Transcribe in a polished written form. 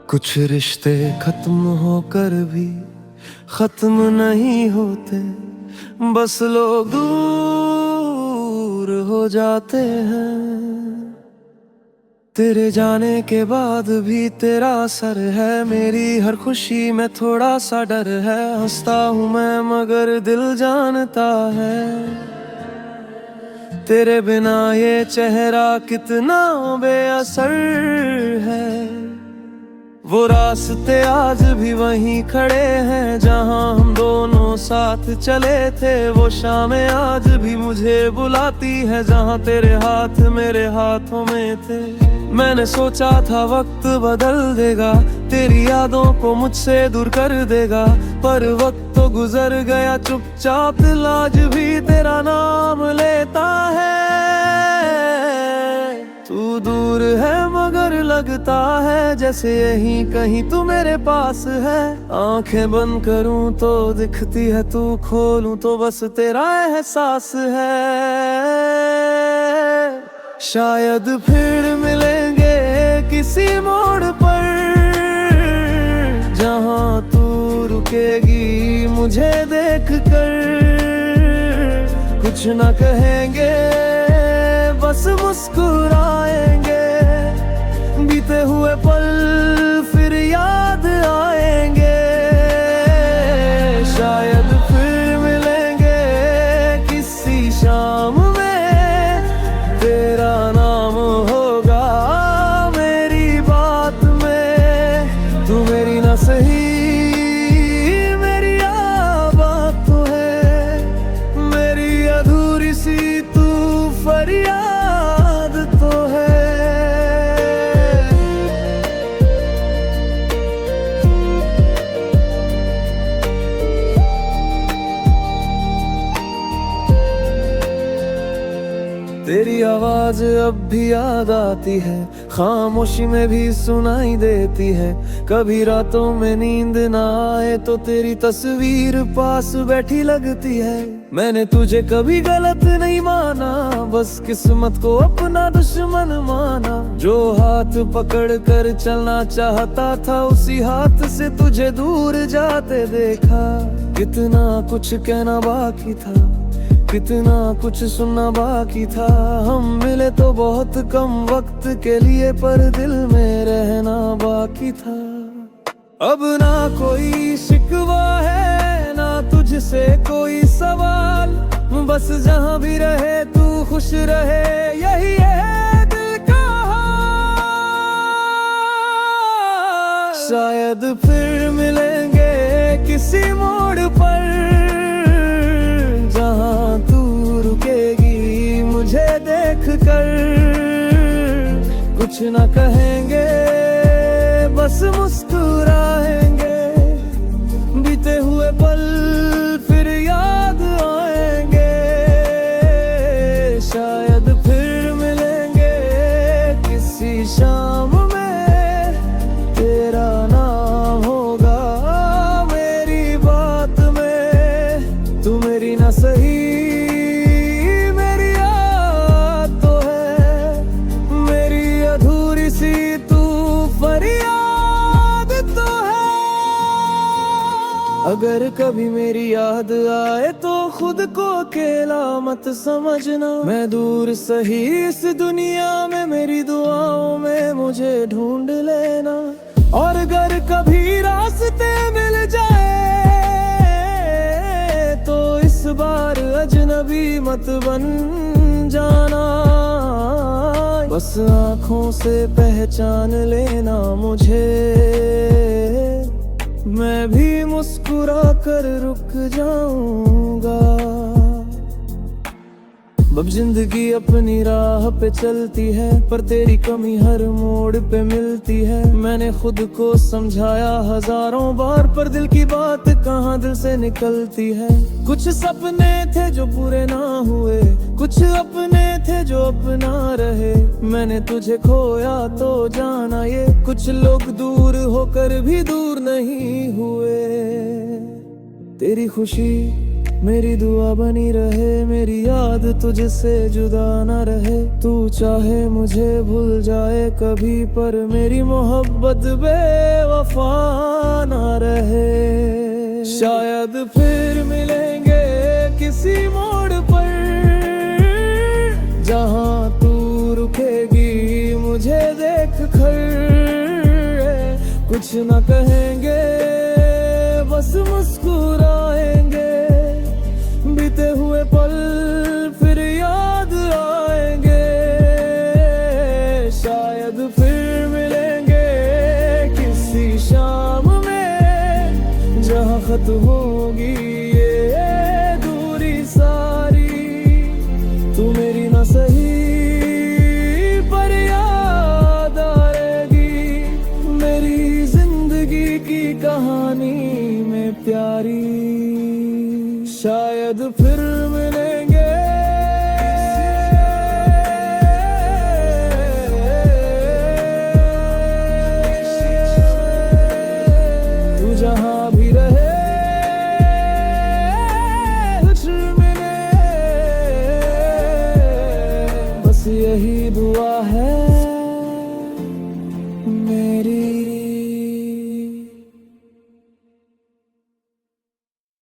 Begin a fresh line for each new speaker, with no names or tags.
कुछ रिश्ते खत्म होकर भी खत्म नहीं होते, बस लोग दूर हो जाते हैं। तेरे जाने के बाद भी तेरा असर है, मेरी हर खुशी में थोड़ा सा डर है। हंसता हूँ मैं मगर दिल जानता है, तेरे बिना ये चेहरा कितना बेअसर है। वो रास्ते आज भी वहीं खड़े हैं जहां हम दोनों साथ चले थे। वो शामें आज भी मुझे बुलाती है जहां तेरे हाथ मेरे हाथों में थे। मैंने सोचा था वक्त बदल देगा, तेरी यादों को मुझसे दूर कर देगा, पर वक्त तो गुजर गया चुपचाप। दिल आज भी तेरा नाम लेता है। तू दूर है मगर लगता है जैसे यहीं कहीं तू मेरे पास है। आंखें बंद करूं तो दिखती है तू, खोलूं तो बस तेरा एहसास है। शायद फिर मिलेंगे किसी मोड़ पर, जहां तू रुकेगी मुझे देख कर। कुछ ना कहेंगे बस मुस्कुराएंगे, बीते हुए पल फिर याद आएंगे। शायद फिर मिलेंगे किसी शाम में, तेरा नाम होगा मेरी बात में। तू मेरी ना सही मेरी बात तो है, मेरी अधूरी सी तू फरियाद तो है। तेरी आवाज अब भी याद आती है, खामोशी में भी सुनाई देती है। कभी रातों में नींद ना आए तो तेरी तस्वीर पास बैठी लगती है। मैंने तुझे कभी गलत नहीं माना, बस किस्मत को अपना दुश्मन माना। जो हाथ पकड़ कर चलना चाहता था, उसी हाथ से तुझे दूर जाते देखा। कितना कुछ कहना बाकी था, कितना कुछ सुनना बाकी था। हम मिले तो बहुत कम वक्त के लिए, पर दिल में रहना बाकी था। अब ना कोई शिकवा है ना तुझसे कोई सवाल, बस जहां भी रहे तू खुश रहे, यही है दिल का हाल। शायद फिर मिलेंगे किसी मोड़ पर, जहां तू रुकेगी मुझे देख कर। कुछ ना कहेंगे बस मुस्कुराएंगे, बीते हुए पल फिर याद आएंगे। शायद फिर मिलेंगे किसी शाम में, तेरा नाम होगा मेरी बात में। तू मेरी ना सही मेरी याद तो है, मेरी अधूरी सी तू फरियाद तो है। अगर कभी मेरी याद आए तो खुद को अकेला मत समझना। मैं दूर सही इस दुनिया में, मेरी दुआओं में मुझे ढूंढ लेना। और अगर कभी रास्ते मिल जाए तो इस बार अजनबी मत बन जाना। बस आँखों से पहचान लेना मुझे, मैं भी मुस्कुरा कर रुक जाऊंगा। अब जिंदगी अपनी राह पे चलती है, पर तेरी कमी हर मोड़ पे मिलती है। मैंने खुद को समझाया हजारों बार, पर दिल की बात कहाँ दिल से निकलती है। कुछ सपने थे जो पूरे ना हुए, कुछ अपने थे जो अपना रहे। मैंने तुझे खोया तो जाना ये, कुछ लोग दूर होकर भी दूर नहीं हुए। तेरी खुशी मेरी दुआ बनी रहे मेरी याद तुझसे जुदा न रहे। तू चाहे मुझे भूल जाए कभी पर मेरी मोहब्बत बेवफा न रहे। शायद फिर मिलेंगे किसी मोड़ पर जहाँ तू रुकेगी मुझे देख कर। कुछ न कहेंगे बस मुस्कुराएंगे, बीते हुए पल फिर याद आएंगे। शायद फिर मिलेंगे किसी शाम में जहाँ खत्म होगी ये दूरी सारी। तू मेरी ना सही पर याद आएगी मेरी जिंदगी की कहानी में प्यारी। शायद फिर मिले